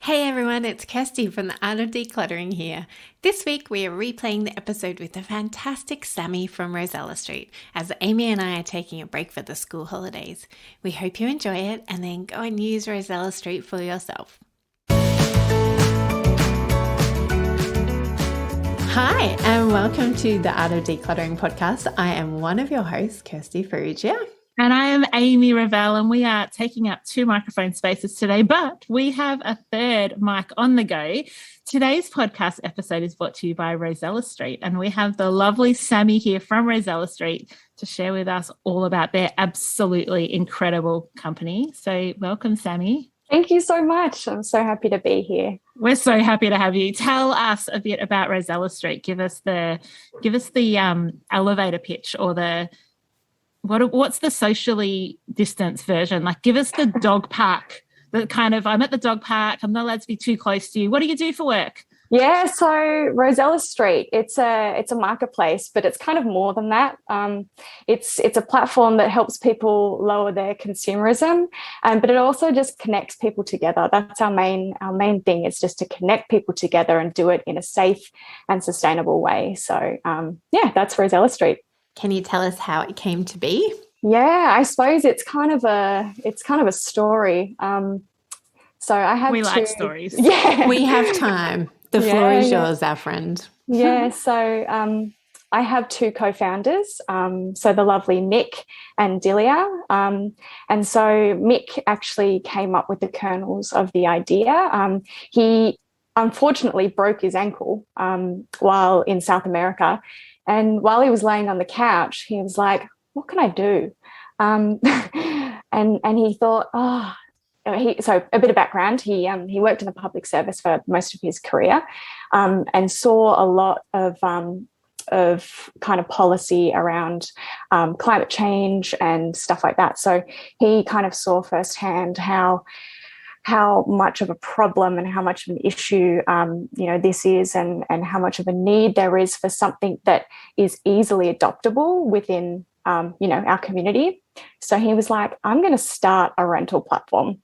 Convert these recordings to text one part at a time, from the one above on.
Hey everyone, it's Kirsty from the Art of Decluttering here. This week we are replaying the episode with the fantastic Sammy from Rosella Street as Amy and I are taking a break for the school holidays. We hope you enjoy it and then go and use Rosella Street for yourself. Hi and welcome to the Art of Decluttering podcast. I am one of your hosts, Kirsty Ferrugia. And I am Amy Revell, and we are taking up 2 microphone spaces today, but we have a third mic on the go. Today's podcast episode is brought to you by Rosella Street, and we have the lovely Sammy here from Rosella Street to share with us all about their absolutely incredible company. So welcome, Sammy. Thank you so much. I'm so happy to be here. We're so happy to have you. Tell us a bit about Rosella Street. Give us the elevator pitch or the what's the socially distanced version? Like, give us the dog park, the kind of, I'm at the dog park, I'm not allowed to be too close to you. What do you do for work? Yeah, so Rosella Street, it's a marketplace, but it's kind of more than that. It's a platform that helps people lower their consumerism, but it also just connects people together. That's our main thing. It's just to connect people together and do it in a safe and sustainable way. So that's Rosella Street. Can you tell us how it came to be? Yeah, I suppose it's kind of a story. So I have like stories. Yeah, we have time. The floor is yours, our friend. Yeah, so I have 2 co-founders, so the lovely Mick and Dilyar. And so Mick actually came up with the kernels of the idea. He unfortunately broke his ankle while in South America. And while he was laying on the couch, he was like, what can I do? And he thought, so a bit of background, he worked in the public service for most of his career and saw a lot of kind of policy around climate change and stuff like that. So he kind of saw firsthand how much of a problem and how much of an issue, this is and how much of a need there is for something that is easily adoptable within, our community. So he was like, I'm going to start a rental platform.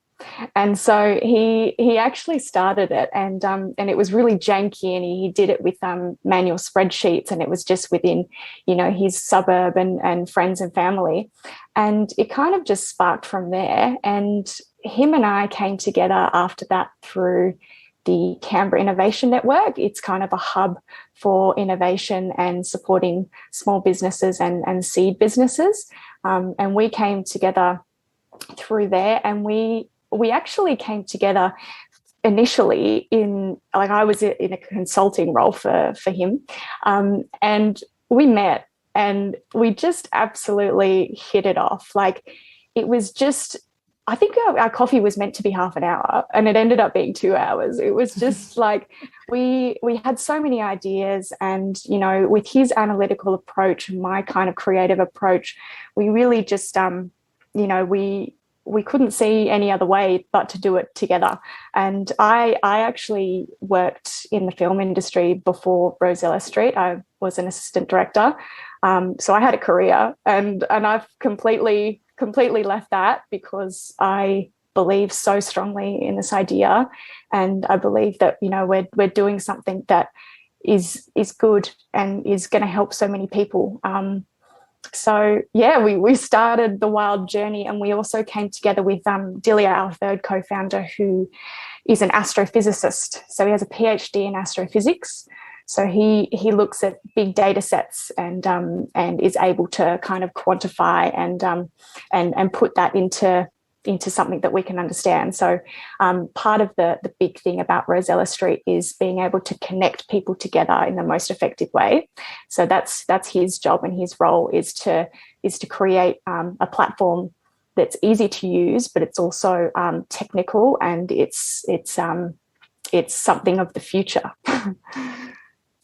And so he actually started it and it was really janky and he did it with manual spreadsheets and it was just within, his suburb and friends and family. And it kind of just sparked from there. And him and I came together after that through the Canberra Innovation Network. It's kind of a hub for innovation and supporting small businesses and seed businesses. And we came together through there and we actually came together initially I was in a consulting role for him. And we met and we just absolutely hit it off. Like it was just, I think our coffee was meant to be half an hour and it ended up being 2 hours. It was just like we had so many ideas and, with his analytical approach and my kind of creative approach, we really just, we couldn't see any other way but to do it together. And I actually worked in the film industry before Rosella Street. I was an assistant director. So I had a career and I've completely left that because I believe so strongly in this idea. And I believe that, we're doing something that is good and is going to help so many people. So we started the wild journey and we also came together with Dilyar, our third co-founder, who is an astrophysicist. So he has a PhD in astrophysics. So he looks at big data sets and is able to kind of quantify and put that into something that we can understand. So part of the big thing about Rosella Street is being able to connect people together in the most effective way. So that's his job and his role is to create a platform that's easy to use, but it's also technical and it's something of the future.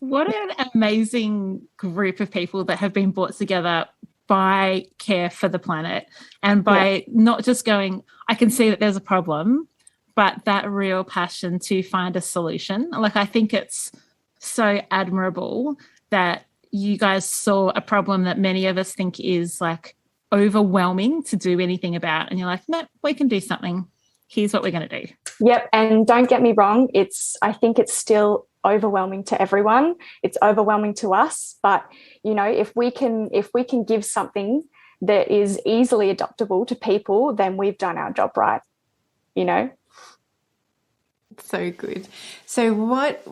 What an amazing group of people that have been brought together by care for the planet and by not just going, I can see that there's a problem, but that real passion to find a solution. Like, I think it's so admirable that you guys saw a problem that many of us think is like overwhelming to do anything about. And you're like, no, we can do something. Here's what we're going to do. Yep. And don't get me wrong, I think it's still overwhelming to everyone. It's overwhelming to us. But, if we can give something that is easily adoptable to people, then we've done our job right, So good. So what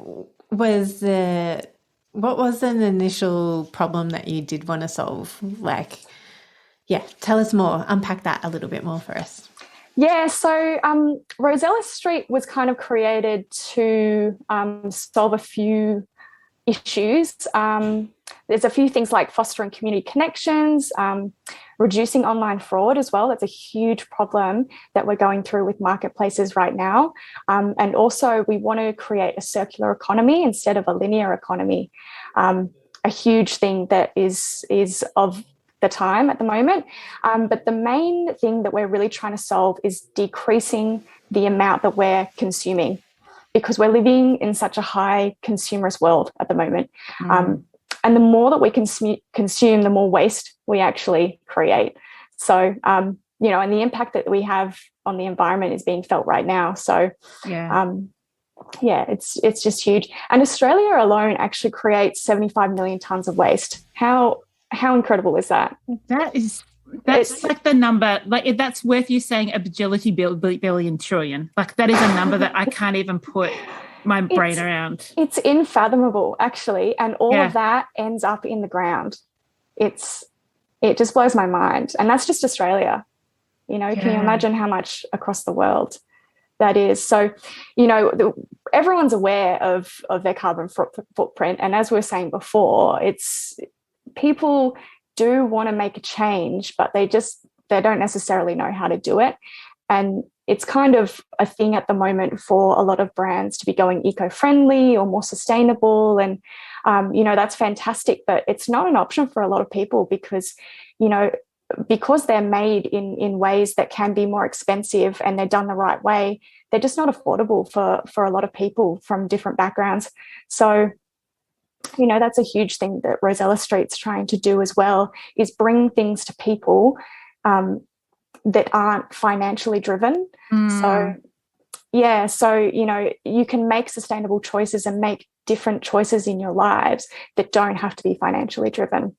was an initial problem that you did want to solve? Tell us more, unpack that a little bit more for us. Yeah, so Rosella Street was kind of created to solve a few issues. There's a few things like fostering community connections, reducing online fraud as well. That's a huge problem that we're going through with marketplaces right now. And also we want to create a circular economy instead of a linear economy. A huge thing that is of the time at the moment. But the main thing that we're really trying to solve is decreasing the amount that we're consuming, because we're living in such a high consumerist world at the moment. And the more that we consume, the more waste we actually create. So, and the impact that we have on the environment is being felt right now. So, it's just huge. And Australia alone actually creates 75 million tonnes of waste. How incredible is that? That's like the number, like that's worth you saying a billion trillion. Like that is a number that I can't even put my brain around. It's unfathomable, actually. And all of that ends up in the ground. It just blows my mind. And that's just Australia. Can you imagine how much across the world that is? So, everyone's aware of their carbon footprint. And as we were saying before, people do want to make a change, but they don't necessarily know how to do it. And it's kind of a thing at the moment for a lot of brands to be going eco-friendly or more sustainable. And, that's fantastic, but it's not an option for a lot of people because they're made in ways that can be more expensive and they're done the right way, they're just not affordable for a lot of people from different backgrounds. So, that's a huge thing that Rosella Street's trying to do as well, is bring things to people that aren't financially driven. So you can make sustainable choices and make different choices in your lives that don't have to be financially driven.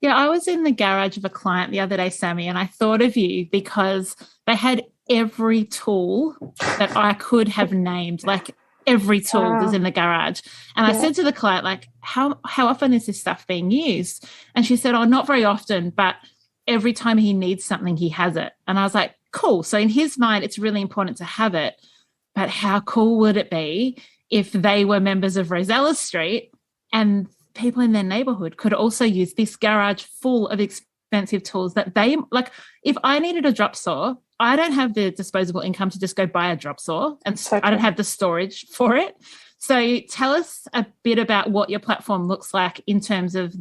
Yeah, I was in the garage of a client the other day, Sammy, and I thought of you because they had every tool that I could have named, like every tool was in the garage. And I said to the client, like, how often is this stuff being used? And she said, not very often, but every time he needs something, he has it. And I was like, cool. So in his mind, it's really important to have it. But how cool would it be if they were members of Rosella Street and people in their neighborhood could also use this garage full of expensive tools that they, like, if I needed a drop saw, I don't have the disposable income to just go buy a drop saw, and I don't have the storage for it. So tell us a bit about what your platform looks like in terms of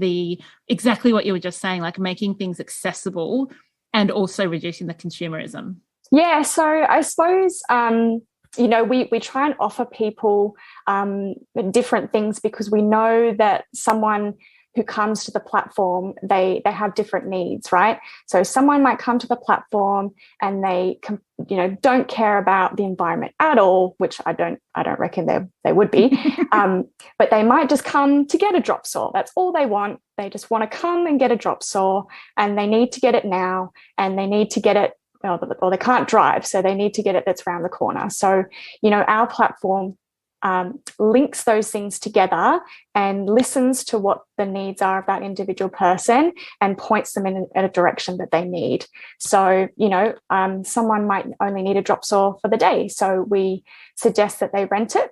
exactly what you were just saying, like making things accessible and also reducing the consumerism. Yeah, so I suppose, we try and offer people different things because we know that someone who comes to the platform, they have different needs, right? So someone might come to the platform and they, don't care about the environment at all, which I don't reckon they would be. But they might just come to get a drop saw. That's all they want. They just want to come and get a drop saw, and they need to get it now, and they need to get it, or they can't drive, so they need to get it that's around the corner. So, our platform links those things together and listens to what the needs are of that individual person and points them in a direction that they need. So, someone might only need a drop saw for the day, so we suggest that they rent it.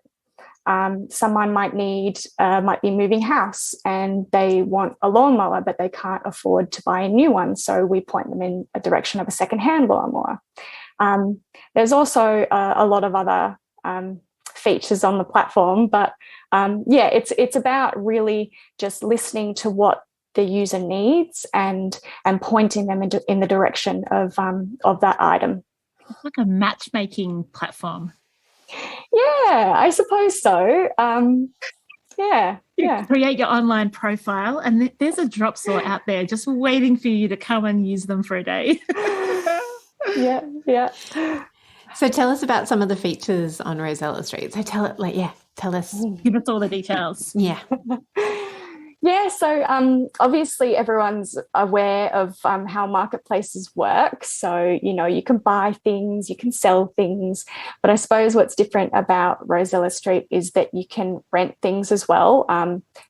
Someone might be moving house and they want a lawnmower, but they can't afford to buy a new one, so we point them in a direction of a secondhand lawnmower. There's also a lot of other features on the platform, but it's about really just listening to what the user needs and pointing them in the direction of that item. It's like a matchmaking platform. Yeah, I suppose so. You create your online profile, and there's a drop saw out there just waiting for you to come and use them for a day. Yeah. So tell us about some of the features on Rosella Street. So tell us. Give us all the details. Yeah. Yeah, so obviously everyone's aware of how marketplaces work. So, you can buy things, you can sell things. But I suppose what's different about Rosella Street is that you can rent things as well.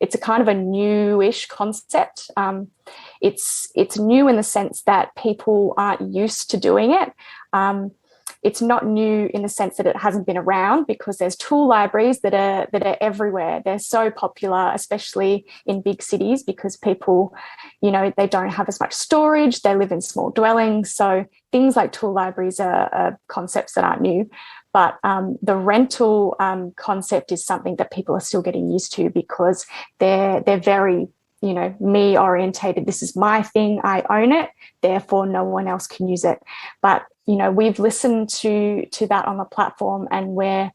It's a kind of a newish concept. It's new in the sense that people aren't used to doing it. It's not new in the sense that it hasn't been around, because there's tool libraries that are everywhere. They're so popular, especially in big cities, because people, they don't have as much storage. They live in small dwellings. So things like tool libraries are concepts that aren't new. But the rental concept is something that people are still getting used to, because they're very me orientated. This is my thing. I own it. Therefore, no one else can use it. But we've listened to that on the platform, and we're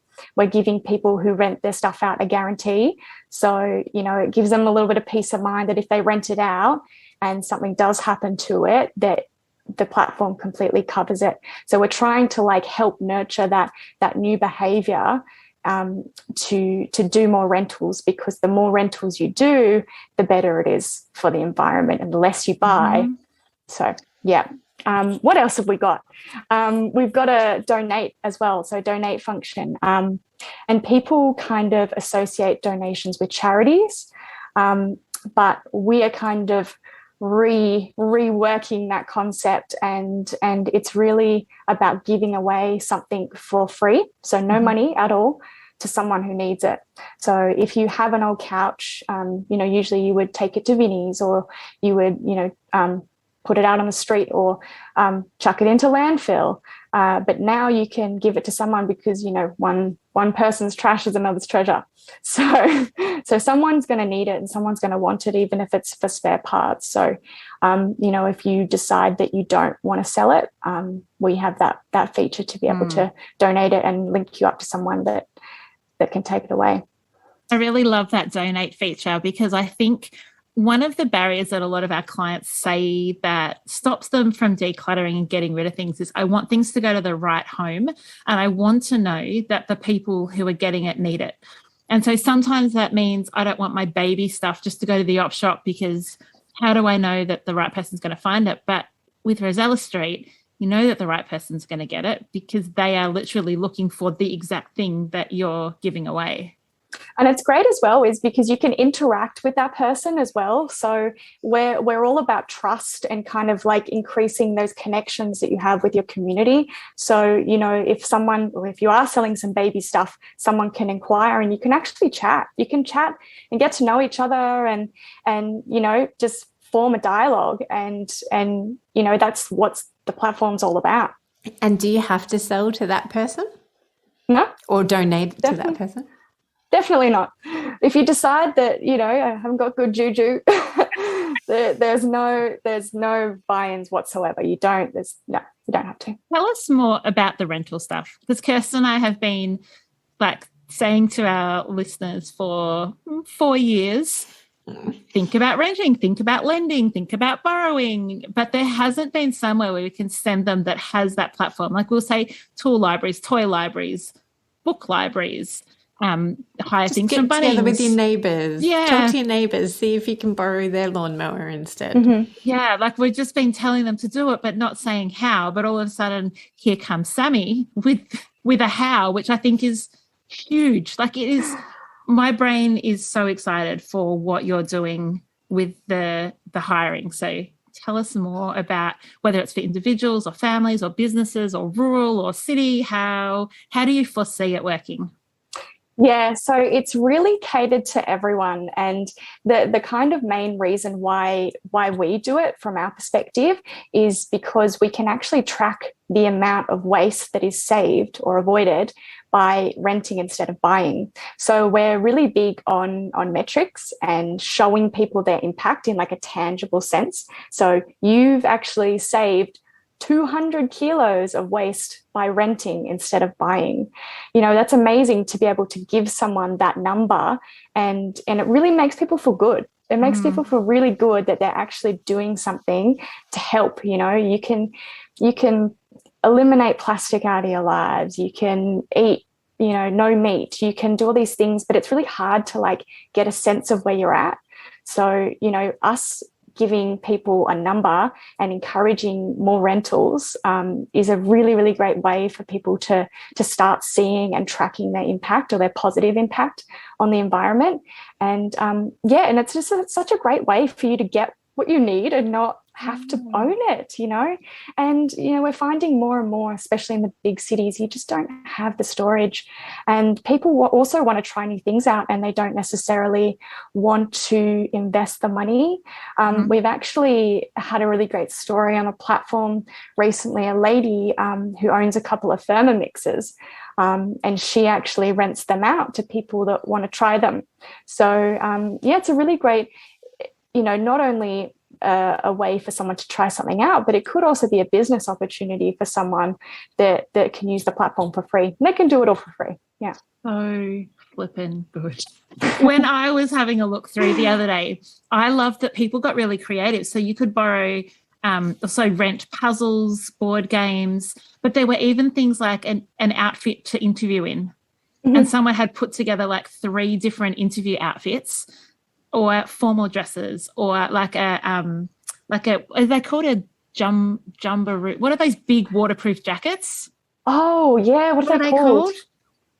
giving people who rent their stuff out a guarantee. So it gives them a little bit of peace of mind that if they rent it out and something does happen to it, that the platform completely covers it. So we're trying to help nurture that new behavior. To do more rentals, because the more rentals you do, the better it is for the environment, and the less you buy. Mm-hmm. So, yeah. What else have we got? We've got a donate as well, so donate function. And people kind of associate donations with charities, but we are kind of reworking that concept, and it's really about giving away something for free, so no money at all, to someone who needs it. So if you have an old couch, usually you would take it to Vinnie's, or you would put it out on the street, or chuck it into landfill, but now you can give it to someone, because one person's trash is another's treasure. So someone's going to need it, and someone's going to want it, even if it's for spare parts. So, if you decide that you don't want to sell it, we have that feature to be able to donate it and link you up to someone that can take it away. I really love that donate feature, because I think one of the barriers that a lot of our clients say that stops them from decluttering and getting rid of things is, I want things to go to the right home, and I want to know that the people who are getting it need it. And so sometimes that means I don't want my baby stuff just to go to the op shop, because how do I know that the right person's going to find it? But with Rosella Street, you know that the right person's going to get it, because they are literally looking for the exact thing that you're giving away. And it's great as well, is because you can interact with that person as well. So we're all about trust and kind of increasing those connections that you have with your community. So, if you are selling some baby stuff, someone can inquire, and you can actually chat. You can chat and get to know each other, and just form a dialogue. And that's what the platform's all about. And do you have to sell to that person? No. Or donate to that person? Definitely not. If you decide that, I haven't got good juju, there's no buy-ins whatsoever. You don't have to. Tell us more about the rental stuff, because Kirsty and I have been saying to our listeners for 4 years, think about renting, think about lending, think about borrowing, but there hasn't been somewhere where we can send them that has that platform. We'll say tool libraries, toy libraries, book libraries, hire just things get from Bunnings. Together with your neighbours. Yeah. Talk to your neighbours, see if you can borrow their lawnmower instead. Mm-hmm. Yeah, we've just been telling them to do it, but not saying how. But all of a sudden, here comes Sammy with a how, which I think is huge. It is. My brain is so excited for what you're doing with the hiring. So tell us more about whether it's for individuals or families or businesses or rural or city. How do you foresee it working? Yeah, so it's really catered to everyone, and the kind of main reason why we do it from our perspective is because we can actually track the amount of waste that is saved or avoided by renting instead of buying. So we're really big on metrics and showing people their impact in a tangible sense. So you've actually saved 200 kilos of waste by renting instead of buying. That's amazing to be able to give someone that number, and it really makes people feel good. It makes people feel really good that they're actually doing something to help. You can eliminate plastic out of your lives. You can eat, no meat. You can do all these things, but it's really hard to like get a sense of where you're at. So, us giving people a number and encouraging more rentals is a really, really great way for people to start seeing and tracking their impact or their positive impact on the environment. And and it's just such a great way for you to get what you need and not have to own it, and we're finding more and more, especially in the big cities, you just don't have the storage, and people also want to try new things out and they don't necessarily want to invest the money. We've actually had a really great story on a platform recently, a lady who owns a couple of Thermomixes, and she actually rents them out to people that want to try them. So it's a really great, not only a way for someone to try something out, but it could also be a business opportunity for someone that can use the platform for free. They can do it all for free. Yeah. So flippin' good. When I was having a look through the other day, I loved that people got really creative. So you could borrow, also rent puzzles, board games, but there were even things like an outfit to interview in. Mm-hmm. And someone had put together like 3 different interview outfits, or formal dresses, or like are they called a jumbaroo? What are those big waterproof jackets? Oh yeah, what are they called?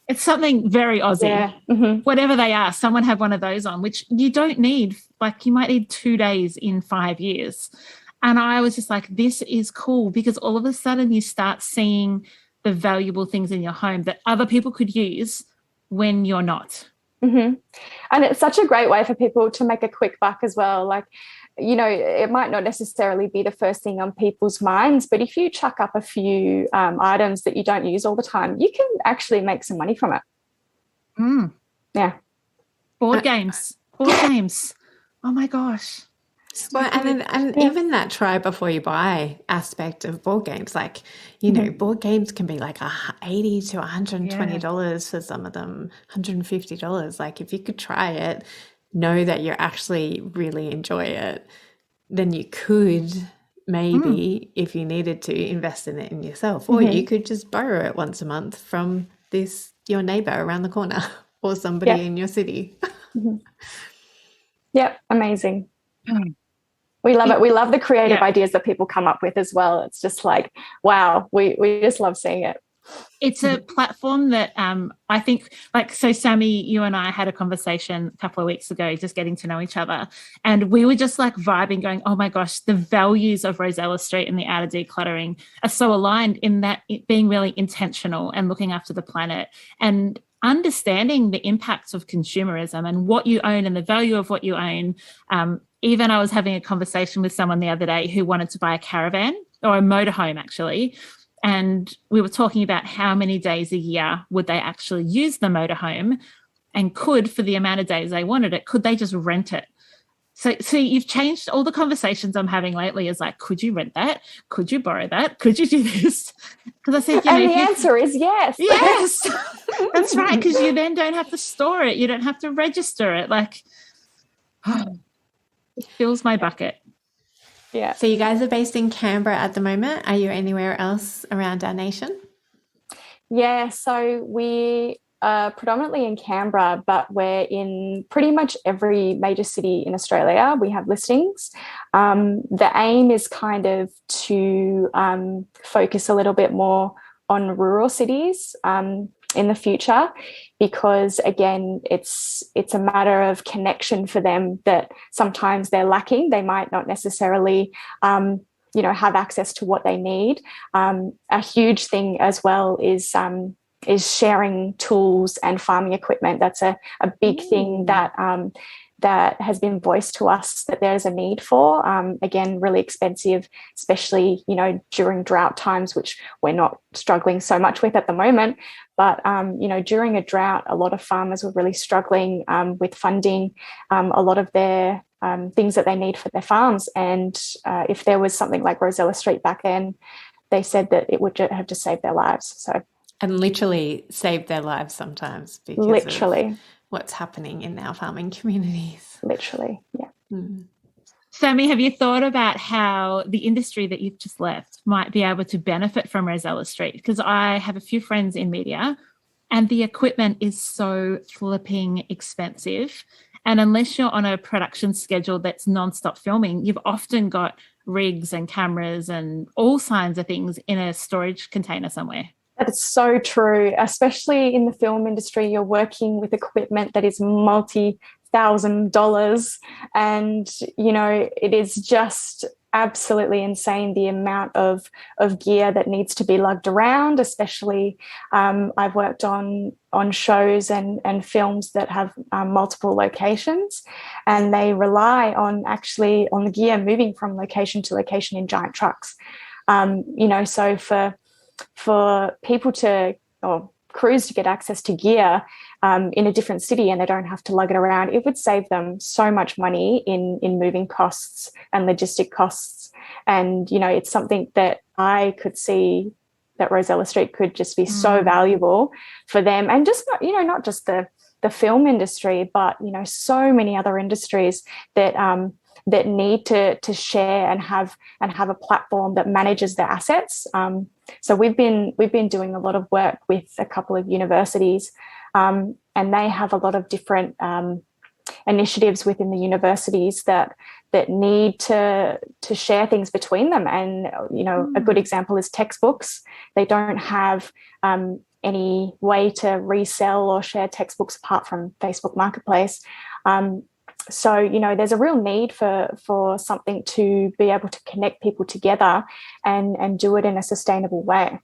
It's something very Aussie. Yeah. Mm-hmm. Whatever they are, someone had one of those on, which you don't need. Like you might need 2 days in 5 years. And I was just like, this is cool, because all of a sudden you start seeing the valuable things in your home that other people could use when you're not. Mm-hmm. And it's such a great way for people to make a quick buck as well. Like, it might not necessarily be the first thing on people's minds, but if you chuck up a few items that you don't use all the time, you can actually make some money from it. Yeah. Board games. Oh my gosh. Well, and even that try before you buy aspect of board games, like, board games can be like $80 to $120 for some of them, $150. Like if you could try it, know that you actually really enjoy it, then you could maybe, if you needed to, invest in it in yourself, or you could just borrow it once a month from your neighbor around the corner or somebody in your city. Yep, amazing. We love it. We love the creative ideas that people come up with as well. It's just like, wow, we just love seeing it. It's a platform that I think, like, so Sammy, you and I had a conversation a couple of weeks ago, just getting to know each other. And we were just like vibing, going, oh my gosh, the values of Rosella Street and the Art of Decluttering are so aligned in that it being really intentional and looking after the planet and understanding the impacts of consumerism and what you own and the value of what you own. Even I was having a conversation with someone the other day who wanted to buy a caravan, or a motorhome actually, and we were talking about how many days a year would they actually use the motorhome, and could, for the amount of days they wanted it, could they just rent it? So you've changed all the conversations I'm having lately is like, could you rent that? Could you borrow that? Could you do this? Because I said, and the answer is yes. Yes, that's right, because you then don't have to store it. You don't have to register it. Like, it fills my bucket. Yeah. So you guys are based in Canberra at the moment. Are you anywhere else around our nation? Yeah, so we are predominantly in Canberra, but we're in pretty much every major city in Australia. We have listings. The aim is kind of to focus a little bit more on rural cities in the future, because again, it's a matter of connection for them that sometimes they're lacking. They might not necessarily have access to what they need. A huge thing as well is sharing tools and farming equipment. That's a big thing that has been voiced to us that there's a need for. Again, really expensive, especially, during drought times, which we're not struggling so much with at the moment. But, during a drought, a lot of farmers were really struggling with funding a lot of their things that they need for their farms. And if there was something like Rosella Street back then, they said that it would have just saved their lives. And literally saved their lives sometimes because of what's happening in our farming communities. Literally, yeah. Sammy, have you thought about how the industry that you've just left might be able to benefit from Rosella Street? Because I have a few friends in media and the equipment is so flipping expensive. And unless you're on a production schedule that's nonstop filming, you've often got rigs and cameras and all kinds of things in a storage container somewhere. That is so true, especially in the film industry. You're working with equipment that is multi-$1,000 and, you know, it is just absolutely insane the amount of gear that needs to be lugged around, especially I've worked on shows and films that have multiple locations, and they rely on the gear moving from location to location in giant trucks. You know, so for people or crews to get access to gear in a different city and they don't have to lug it around, it would save them so much money in moving costs and logistic costs. And, you know, it's something that I could see that Rosella Street could just be so valuable for them. And just, not just the film industry, but, you know, so many other industries that need to share and have a platform that manages their assets. So we've been doing a lot of work with a couple of universities, and they have a lot of different initiatives within the universities that need to share things between them. And, you know, a good example is textbooks. They don't have any way to resell or share textbooks apart from Facebook Marketplace. So, you know, there's a real need for something to be able to connect people together and do it in a sustainable way.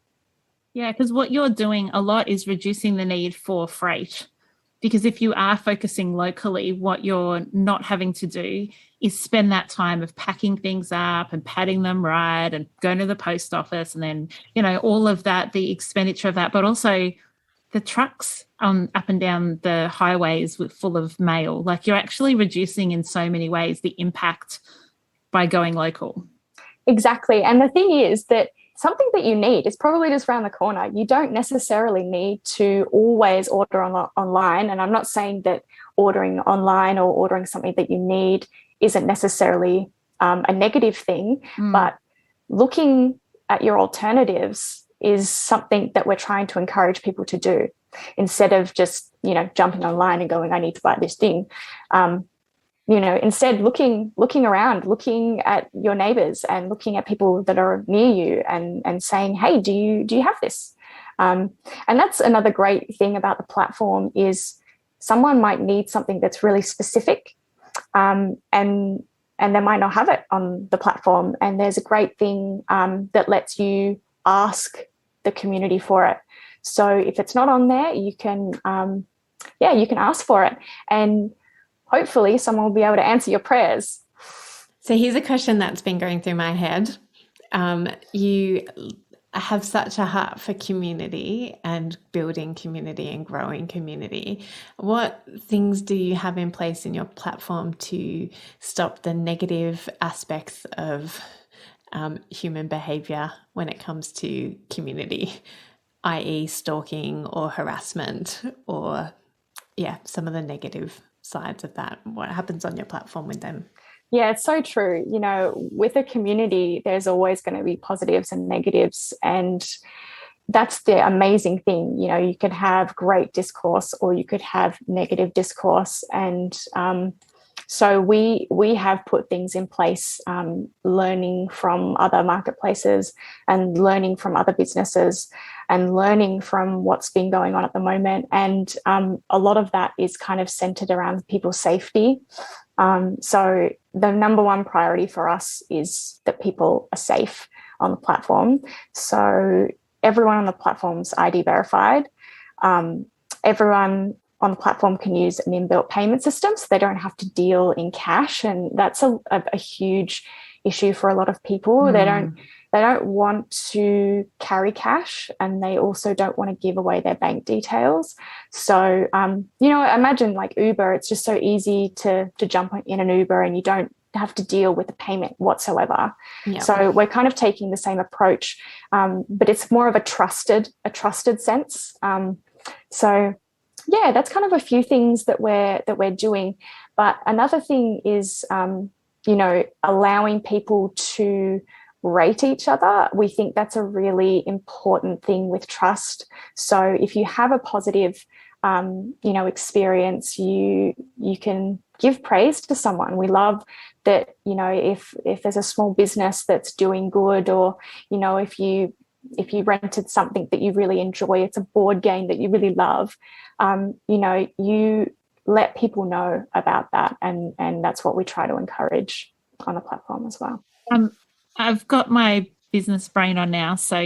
Yeah, because what you're doing a lot is reducing the need for freight. Because if you are focusing locally, what you're not having to do is spend that time of packing things up and padding them right and going to the post office and then, you know, all of that, the expenditure of that, but also the trucks up and down the highways full of mail. Like, you're actually reducing in so many ways the impact by going local. Exactly. And the thing is that something that you need is probably just around the corner. You don't necessarily need to always order online. And I'm not saying that ordering online or ordering something that you need isn't necessarily a negative thing, but looking at your alternatives is something that we're trying to encourage people to do, instead of just, you know, jumping online and going, I need to buy this thing. You know, instead looking around, looking at your neighbors and looking at people that are near you and saying, hey, do you have this? And that's another great thing about the platform is someone might need something that's really specific, and they might not have it on the platform. And there's a great thing that lets you ask the community for it. So if it's not on there, you can ask for it, and hopefully someone will be able to answer your prayers. So here's a question that's been going through my head. You have such a heart for community and building community and growing community. What things do you have in place in your platform to stop the negative aspects of human behavior when it comes to community, i.e. stalking or harassment or, some of the negative sides of that? What happens on your platform with them? Yeah, it's so true. You know, with a community, there's always going to be positives and negatives. And that's the amazing thing. You know, you could have great discourse or you could have negative discourse. And so we have put things in place, learning from other marketplaces and learning from other businesses and learning from what's been going on at the moment. And a lot of that is kind of centered around people's safety. So the number one priority for us is that people are safe on the platform. So everyone on the platform's ID verified. Everyone on the platform can use an inbuilt payment system, so they don't have to deal in cash. And that's a huge issue for a lot of people. They don't want to carry cash, and they also don't want to give away their bank details. So, you know, imagine like Uber, it's just so easy to jump in an Uber and you don't have to deal with the payment whatsoever. Yep. So we're kind of taking the same approach, but it's more of a trusted sense. So yeah, that's kind of a few things that we're doing. But another thing is allowing people to rate each other. We think that's a really important thing with trust. So if you have a positive, experience, you can give praise to someone. We love that, if there's a small business that's doing good, or, if you rented something that you really enjoy, it's a board game that you really love, you let people know about that. And that's what we try to encourage on the platform as well. I've got my business brain on now, so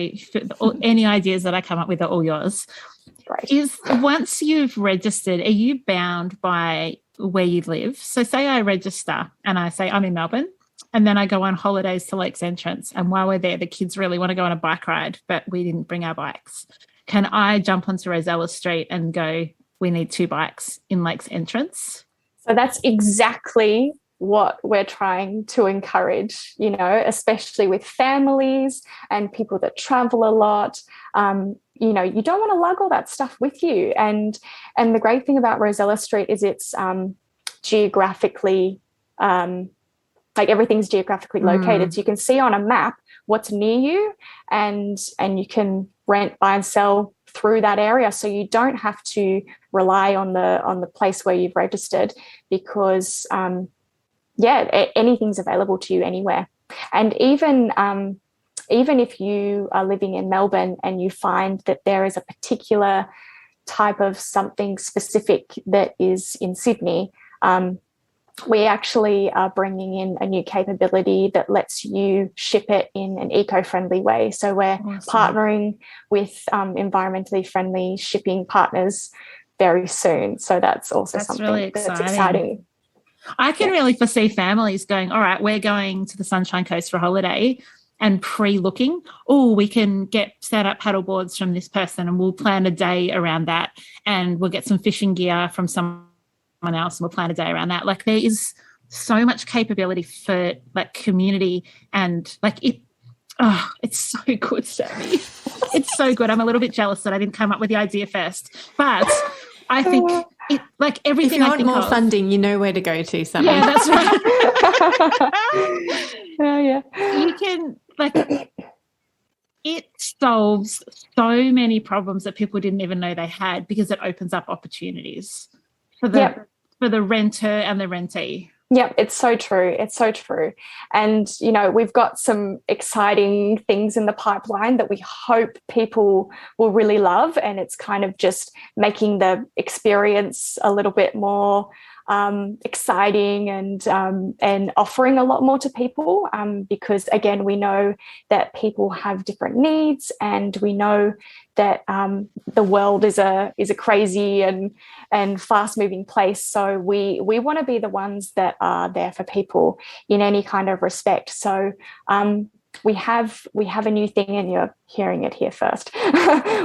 any ideas that I come up with are all yours. Great. Once you've registered, are you bound by where you live? So say I register and I say I'm in Melbourne, and then I go on holidays to Lakes Entrance, and while we're there, the kids really want to go on a bike ride, but we didn't bring our bikes. Can I jump onto Rosella Street and go, we need 2 bikes in Lakes Entrance? So that's exactly what we're trying to encourage, especially with families and people that travel a lot. You don't want to lug all that stuff with you. And the great thing about Rosella Street is it's geographically, everything's geographically located. So you can see on a map what's near you, and you can rent, buy and sell through that area. So you don't have to rely on the place where you've registered, because anything's available to you anywhere. And even if you are living in Melbourne and you find that there is a particular type of something specific that is in Sydney, we actually are bringing in a new capability that lets you ship it in an eco-friendly way. So we're partnering with environmentally friendly shipping partners very soon. So that's also something really that's exciting. I can really foresee families going, all right, we're going to the Sunshine Coast for a holiday, and pre-looking, we can get set up paddle boards from this person, and we'll plan a day around that, and we'll get some fishing gear from someone else, and we'll plan a day around that. Like, there is so much capability for community, and it's so good, Sammy. It's so good. I'm a little bit jealous that I didn't come up with the idea first, but I think everything. If you want more funding, you know where to go to, Sammy. Yeah, that's right. Yeah. You can it solves so many problems that people didn't even know they had, because it opens up opportunities for the renter and the rentee. Yeah, it's so true. It's so true. And, we've got some exciting things in the pipeline that we hope people will really love. And it's kind of just making the experience a little bit more exciting and offering a lot more to people, because, again, we know that people have different needs, and we know that the world is a crazy and fast-moving place. So we want to be the ones that are there for people in any kind of respect. So we have a new thing, and you're hearing it here first.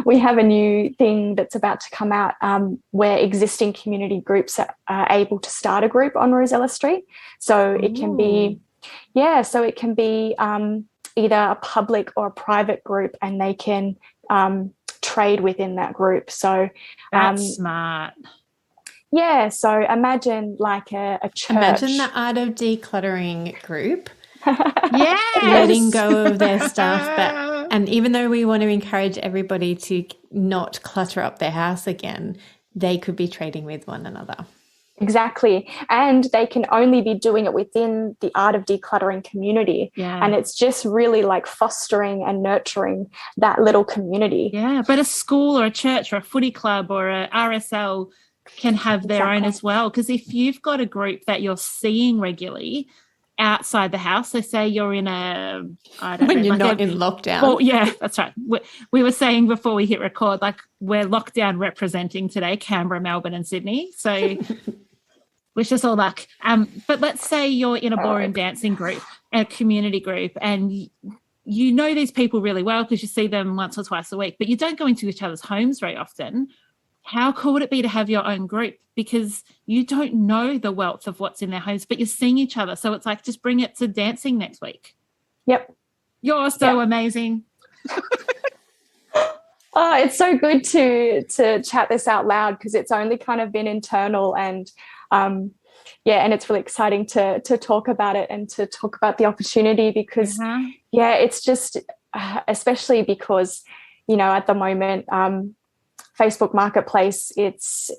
We have a new thing that's about to come out, where existing community groups are able to start a group on Rosella Street. So it can be, either a public or a private group, and they can trade within that group. So that's smart. Yeah. So imagine a church. Imagine the Art of Decluttering group. Yes. Letting go of their stuff. And even though we want to encourage everybody to not clutter up their house again, they could be trading with one another. Exactly. And they can only be doing it within the Art of Decluttering community. Yeah. And it's just really fostering and nurturing that little community. Yeah. But a school or a church or a footy club or a RSL can have their own as well. Because if you've got a group that you're seeing regularly outside the house, so say you're in when you're not in lockdown. Well, yeah, that's right. We were saying before we hit record, we're lockdown representing today, Canberra, Melbourne and Sydney. So wish us all luck. But let's say you're in a ballroom dancing group, a community group, and you know these people really well because you see them once or twice a week, but you don't go into each other's homes very often. How cool would it be to have your own group? Because you don't know the wealth of what's in their homes, but you're seeing each other. So it's just bring it to dancing next week. Yep. You're so amazing. Oh, it's so good to chat this out loud, because it's only kind of been internal, and and it's really exciting to talk about it and to talk about the opportunity because, it's just, especially because, at the moment, Facebook Marketplace, it's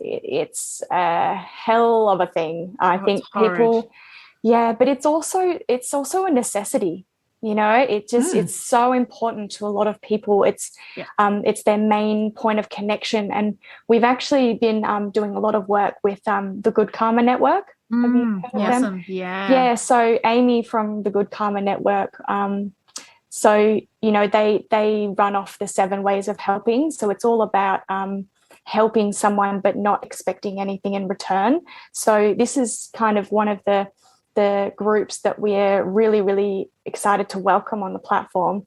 a hell of a thing. I think people, but it's also a necessity. It's so important to a lot of people. It's their main point of connection. And we've actually been doing a lot of work with the Good Karma Network. Have you heard of them? Yeah. So Amy from the Good Karma Network, so, they run off the 7 ways of helping. So it's all about helping someone but not expecting anything in return. So this is kind of one of the groups that we're really, really excited to welcome on the platform.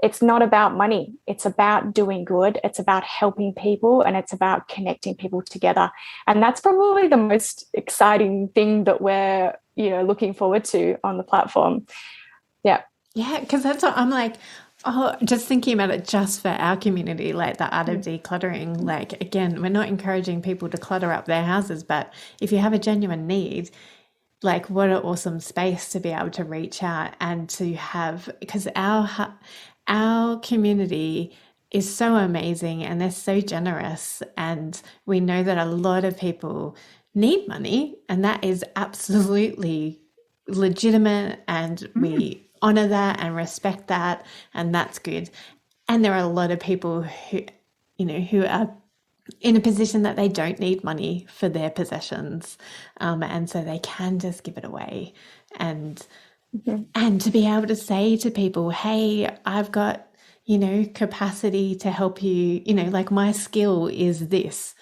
It's not about money. It's about doing good. It's about helping people, and it's about connecting people together. And that's probably the most exciting thing that we're, looking forward to on the platform. Yeah. Yeah, because that's what I'm like, just thinking about it just for our community, like the Art of Decluttering, like, again, we're not encouraging people to clutter up their houses, but if you have a genuine need, like, what an awesome space to be able to reach out and to have, because our community is so amazing and they're so generous, and we know that a lot of people need money, and that is absolutely legitimate, and we honor that and respect that, and that's good. And there are a lot of people who are in a position that they don't need money for their possessions, and so they can just give it away. And to be able to say to people, hey, I've got capacity to help you, like, my skill is this,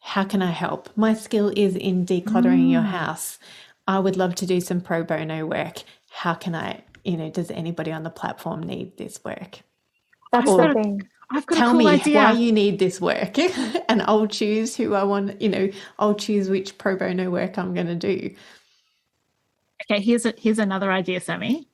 how can I help? My skill is in decluttering your house. I would love to do some pro bono work. How can I, does anybody on the platform need this work? That's the thing. I've got Tell a cool me idea. why you need this work, and I'll choose who I want, I'll choose which pro bono work I'm going to do. Okay, here's another idea, Sammy.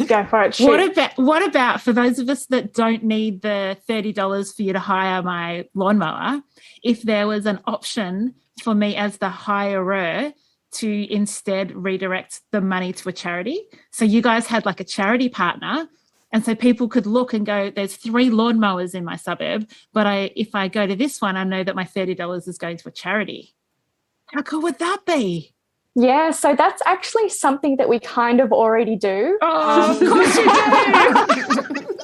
Go for it. Shoot. What about for those of us that don't need the $30 for you to hire my lawnmower, if there was an option for me as the hirer to instead redirect the money to a charity? So you guys had like a charity partner, and so people could look and go, there's 3 lawnmowers in my suburb, but if I go to this one, I know that my $30 is going to a charity. How cool would that be? Yeah, so that's actually something that we kind of already do. Oh, of course you do.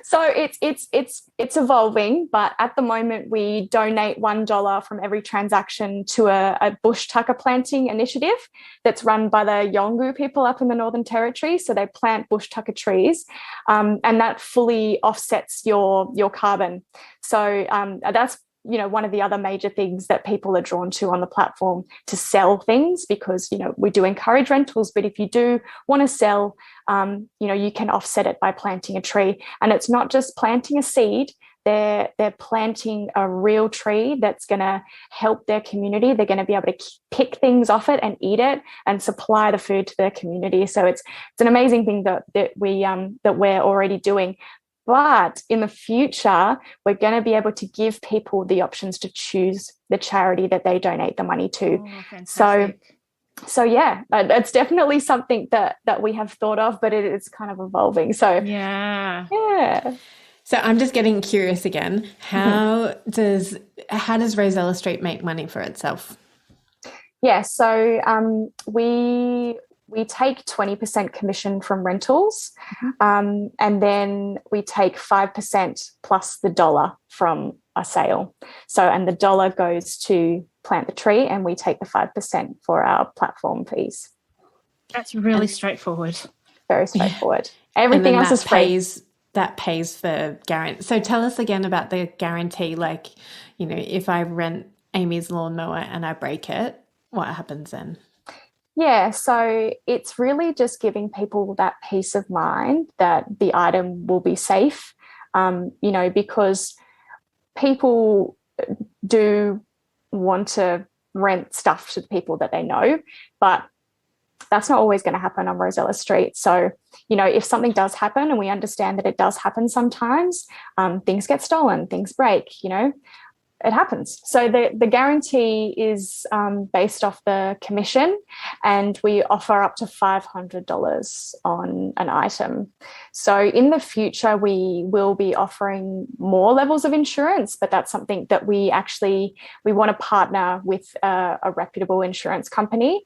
So it's evolving, but at the moment we donate $1 from every transaction to a bush tucker planting initiative that's run by the Yolngu people up in the Northern Territory. So they plant bush tucker trees, and that fully offsets your carbon. So that's one of the other major things that people are drawn to on the platform, to sell things, because we do encourage rentals, but if you do want to sell, you can offset it by planting a tree. And it's not just planting a seed, they're planting a real tree that's going to help their community. They're going to be able to pick things off it and eat it and supply the food to their community. So it's an amazing thing that we're already doing. But in the future, we're going to be able to give people the options to choose the charity that they donate the money to. Oh, fantastic. So yeah, it's definitely something that we have thought of, but it is kind of evolving. So yeah. So I'm just getting curious again. How does Rosella Street make money for itself? Yeah, so we take 20% commission from rentals, and then we take 5% plus the dollar from a sale. So, and the dollar goes to plant the tree, and we take the 5% for our platform fees. That's really straightforward. Very straightforward. Yeah. Everything else is free. That pays for guarantee. So tell us again about the guarantee. Like, if I rent Amy's lawnmower and I break it, what happens then? Yeah, so it's really just giving people that peace of mind that the item will be safe, because people do want to rent stuff to the people that they know, but that's not always going to happen on Rosella Street. So, if something does happen, and we understand that it does happen sometimes, things get stolen, things break, it happens. So the guarantee is based off the commission, and we offer up to $500 on an item. So in the future, we will be offering more levels of insurance, but that's something that we want to partner with a reputable insurance company.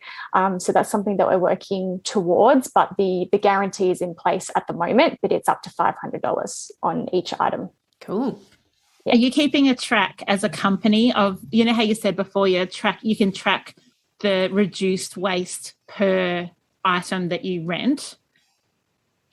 So that's something that we're working towards, but the guarantee is in place at the moment, but it's up to $500 on each item. Cool. Yeah. Are you keeping a track as a company of, you know how you said before, you can track the reduced waste per item that you rent?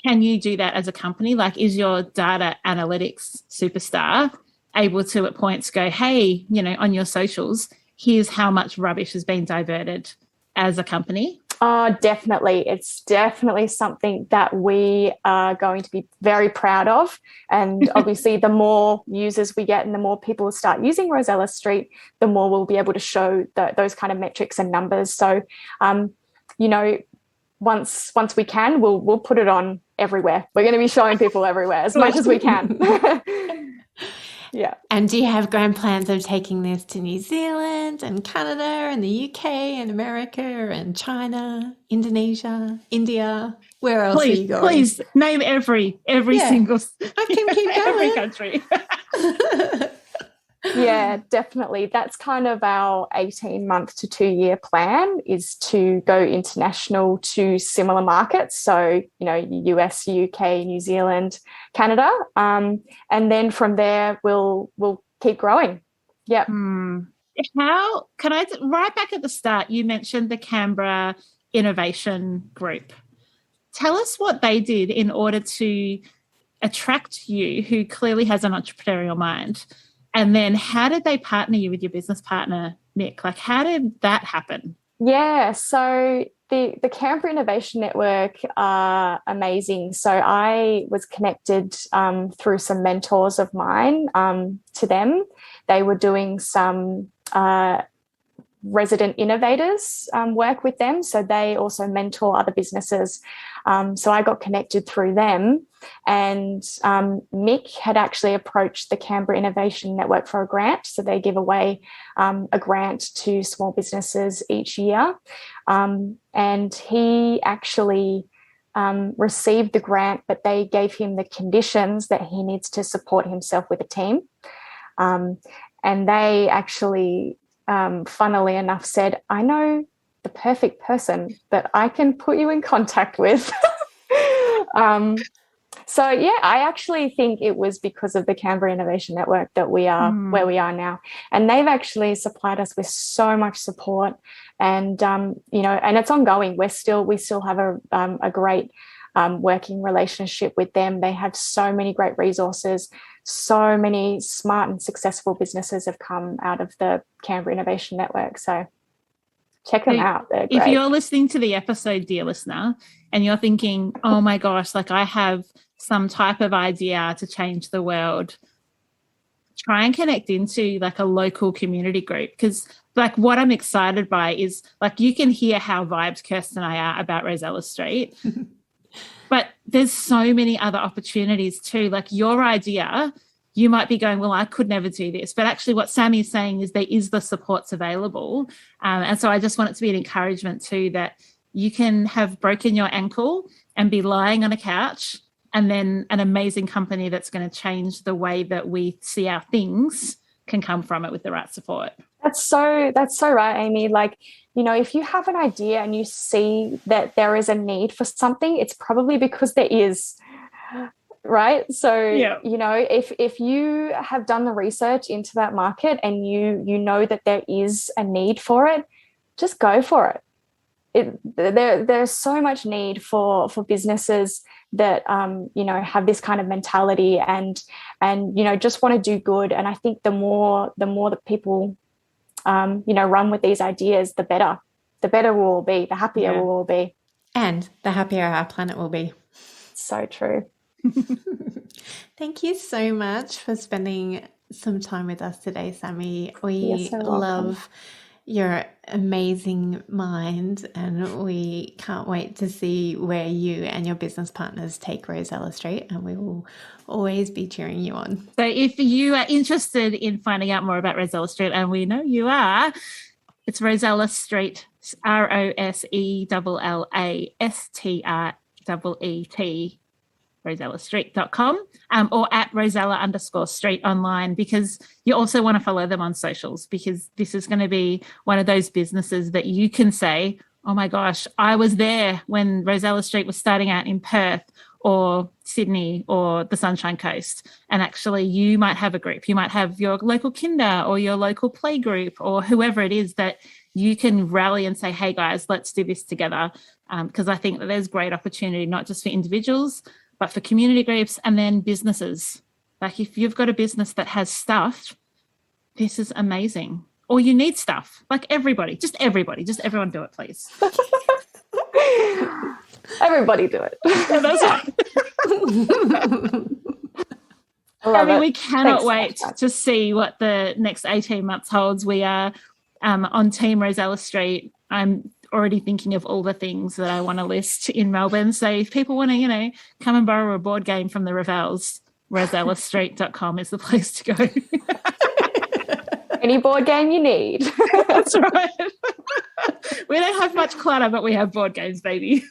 Can you do that as a company? Like, is your data analytics superstar able to at points go, hey, on your socials, here's how much rubbish has been diverted as a company? Oh, definitely. It's definitely something that we are going to be very proud of. And obviously, the more users we get and the more people start using Rosella Street, the more we'll be able to show those kind of metrics and numbers. So, once we can, we'll put it on everywhere. We're going to be showing people everywhere as much as we can. Yeah. And do you have grand plans of taking this to New Zealand and Canada and the UK and America and China, Indonesia, India? Where else are you going? Please name every single I can keep going. every country. Yeah, definitely. That's kind of our 18-month to 2-year plan, is to go international to similar markets. So, US, UK, New Zealand, Canada. And then from there, we'll keep growing. Yeah. How can I, right back at the start, you mentioned the Canberra Innovation Group. Tell us what they did in order to attract you, who clearly has an entrepreneurial mind. And then how did they partner you with your business partner, Mick? Like, how did that happen? Yeah, so the Canberra Innovation Network are amazing. So I was connected through some mentors of mine to them. They were doing some resident innovators work with them. So they also mentor other businesses. So I got connected through them. And Mick had actually approached the Canberra Innovation Network for a grant. So they give away a grant to small businesses each year. And he actually received the grant, but they gave him the conditions that he needs to support himself with a team. And they actually, funnily enough, said, I know the perfect person that I can put you in contact with. So, yeah, I actually think it was because of the Canberra Innovation Network that we are where we are now. And they've actually supplied us with so much support. And, and it's ongoing. We still have a great working relationship with them. They have so many great resources. So many smart and successful businesses have come out of the Canberra Innovation Network. So check them out. They're great. If you're listening to the episode, dear listener, and you're thinking, oh my gosh, like I have some type of idea to change the world, try and connect into like a local community group. Because like what I'm excited by is like you can hear how vibed Kirsten and I are about Rosella Street. But there's so many other opportunities too. Like your idea, you might be going, well, I could never do this. But actually what Sammy is saying is there is the supports available. And so I just want it to be an encouragement too that you can have broken your ankle and be lying on a couch, and then an amazing company that's going to change the way that we see our things can come from it with the right support. That's so right, Amy. Like, if you have an idea and you see that there is a need for something, it's probably because there is, right? So, yeah. If you have done the research into that market and you know that there is a need for it, just go for it. There's so much need for businesses that have this kind of mentality and just want to do good. And I think the more that people run with these ideas, the better we'll all be, the happier we'll all be, and the happier our planet will be. So true. Thank you so much for spending some time with us today, Sammy. We love your amazing mind, and we can't wait to see where you and your business partners take Rosella Street, and we will always be cheering you on. So if you are interested in finding out more about Rosella Street, and we know you are, it's Rosella Street, ROSELLASTREET, rosellastreet.com, or at Rosella_Street online, because you also want to follow them on socials, because this is going to be one of those businesses that you can say, oh my gosh, I was there when Rosella Street was starting out in Perth or Sydney or the Sunshine Coast. And actually you might have a group. You might have your local kinder or your local play group or whoever it is that you can rally and say, hey guys, let's do this together. Because I think that there's great opportunity, not just for individuals, but for community groups and then businesses. Like if you've got a business that has stuff, this is amazing. Or you need stuff, like everybody, just everyone do it, please. Everybody do it. Yeah, that's right. We cannot wait to see what the next 18 months holds. We are on Team Rosella Street. I'm already thinking of all the things that I want to list in Melbourne. So if people want to, come and borrow a board game from the Ravels, rosellastreet.com is the place to go. Any board game you need. That's right. We don't have much clutter, but we have board games, baby.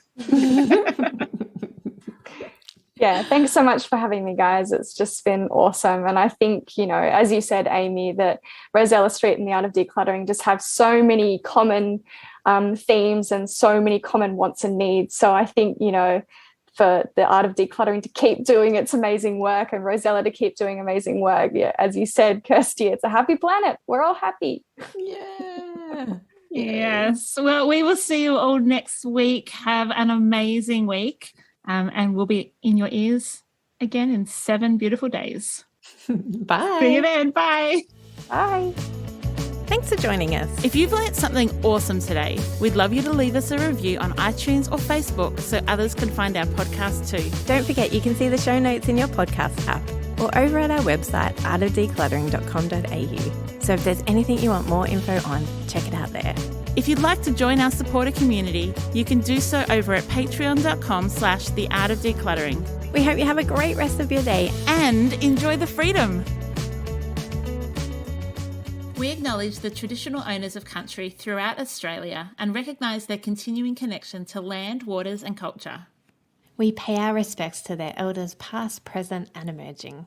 Yeah, thanks so much for having me, guys. It's just been awesome. And I think, as you said, Amy, that Rosella Street and the Art of Decluttering just have so many common themes and so many common wants and needs. So I think, for the Art of Decluttering to keep doing its amazing work and Rosella to keep doing amazing work. Yeah, as you said, Kirsty, it's a happy planet. We're all happy. Yeah. Yes. Well, we will see you all next week. Have an amazing week. And we'll be in your ears again in 7 beautiful days. Bye. See you then. Bye. Bye. Thanks for joining us. If you've learnt something awesome today, we'd love you to leave us a review on iTunes or Facebook so others can find our podcast too. Don't forget you can see the show notes in your podcast app or over at our website, artofdecluttering.com.au. So if there's anything you want more info on, check it out there. If you'd like to join our supporter community, you can do so over at patreon.com/theartofdecluttering. We hope you have a great rest of your day and enjoy the freedom. We acknowledge the traditional owners of country throughout Australia and recognise their continuing connection to land, waters and culture. We pay our respects to their elders past, present and emerging.